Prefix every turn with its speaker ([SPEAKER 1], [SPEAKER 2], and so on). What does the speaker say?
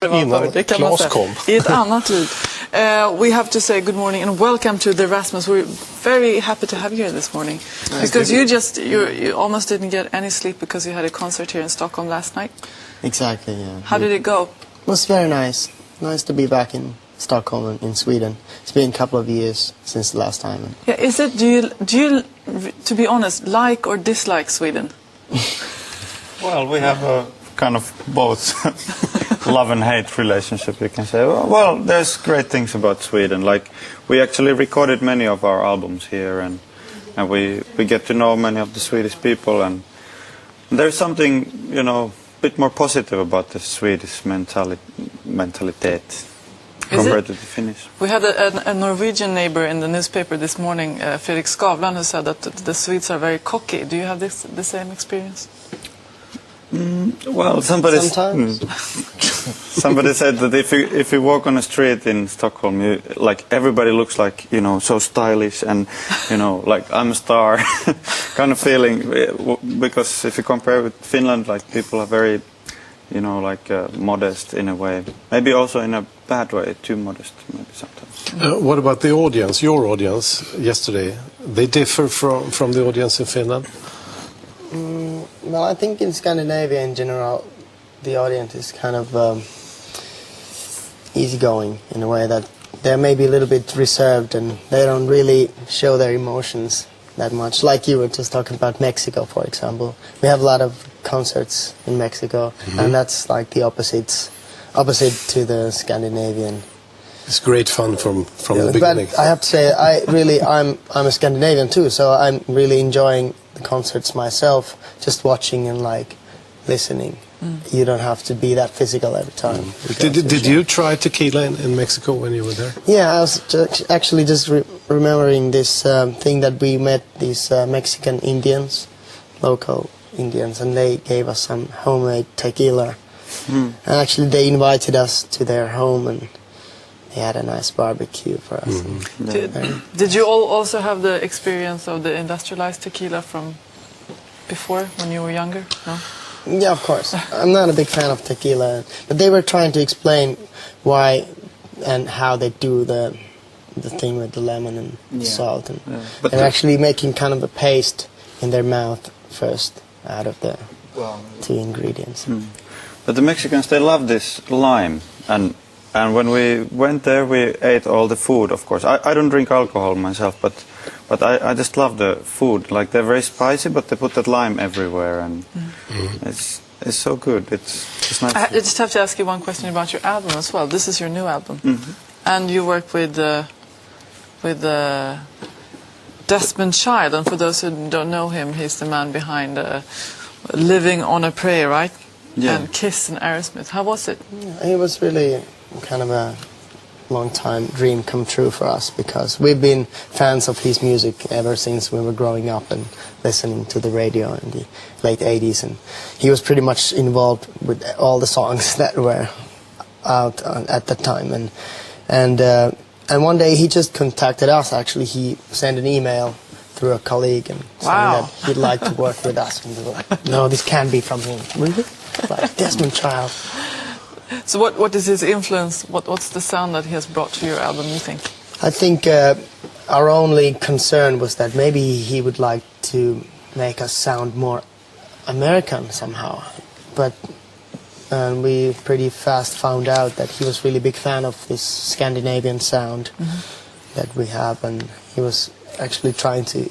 [SPEAKER 1] Det kan man säga. I ett annat liv. We have to say good morning and welcome to the Rasmus. We're very happy to have you here this morning. Because you almost didn't get any sleep because you had a concert here in Stockholm last night.
[SPEAKER 2] Exactly, yeah.
[SPEAKER 1] How did it go?
[SPEAKER 2] It was very nice. Nice to be back in Stockholm in Sweden. It's been a couple of years since the last time.
[SPEAKER 1] Yeah, do you, to be honest, like or dislike Sweden?
[SPEAKER 3] Well, we have a kind of both love and hate relationship, you can say. Well, there's great things about Sweden. Like, we actually recorded many of our albums here, and we get to know many of the Swedish people, and there's something, you know, a bit more positive about the Swedish mentality compared to the Finnish.
[SPEAKER 1] We had a Norwegian neighbor in the newspaper this morning, Felix Skavlan, who said that the Swedes are very cocky. Do you have the same experience?
[SPEAKER 3] Well, somebody said that if you walk on a street in Stockholm, like everybody looks like, you know, so stylish and, you know, like I'm a star kind of feeling. Because if you compare with Finland, like people are very, you know, like modest in a way. Maybe also in a bad way, too modest maybe sometimes.
[SPEAKER 4] What about the audience, your audience yesterday? They differ from the audience in Finland?
[SPEAKER 2] Well, I think in Scandinavia in general, the audience is kind of easygoing in a way that they're maybe a little bit reserved and they don't really show their emotions that much. Like you were just talking about Mexico, for example. We have a lot of concerts in Mexico, and that's like the opposite to the Scandinavian.
[SPEAKER 4] It's great fun from the beginning.
[SPEAKER 2] But I have to say, I'm a Scandinavian too, so I'm really enjoying the concerts myself, just watching and like listening. You don't have to be that physical every time.
[SPEAKER 4] Did you try tequila in Mexico when you were there?
[SPEAKER 2] Yeah, I was actually just remembering this thing that we met these Mexican Indians, local Indians, and they gave us some homemade tequila. And actually they invited us to their home and they had a nice barbecue for us.
[SPEAKER 1] Did you all also have the experience of the industrialized tequila from before, when you were younger? No?
[SPEAKER 2] Yeah, of course. I'm not a big fan of tequila, but they were trying to explain why and how they do the thing with the lemon and salt. And they're actually making kind of a paste in their mouth first out of the two ingredients.
[SPEAKER 3] But the Mexicans, they love this lime, and when we went there, we ate all the food, of course. I don't drink alcohol myself, but I just love the food. Like, they're very spicy, but they put that lime everywhere, and it's so good. It's nice.
[SPEAKER 1] I just have to ask you one question about your album as well. This is your new album, and you work with Desmond Child. And for those who don't know him, he's the man behind Living on a Prayer, right? Yeah. And Kiss and Aerosmith. How was it?
[SPEAKER 2] Yeah, it was really kind of a long-time dream come true for us, because we've been fans of his music ever since we were growing up and listening to the radio in the late 80s, and he was pretty much involved with all the songs that were out at that time, and one day he just contacted us. Actually, he sent an email through a colleague and saying that he'd like to work with us, and we were like, no, this can't be from him. Really? Like Desmond Child.
[SPEAKER 1] So what is his influence? What's the sound that he has brought to your album, you think?
[SPEAKER 2] I think our only concern was that maybe he would like to make us sound more American somehow. But we pretty fast found out that he was really a big fan of this Scandinavian sound that we have, and he was actually trying to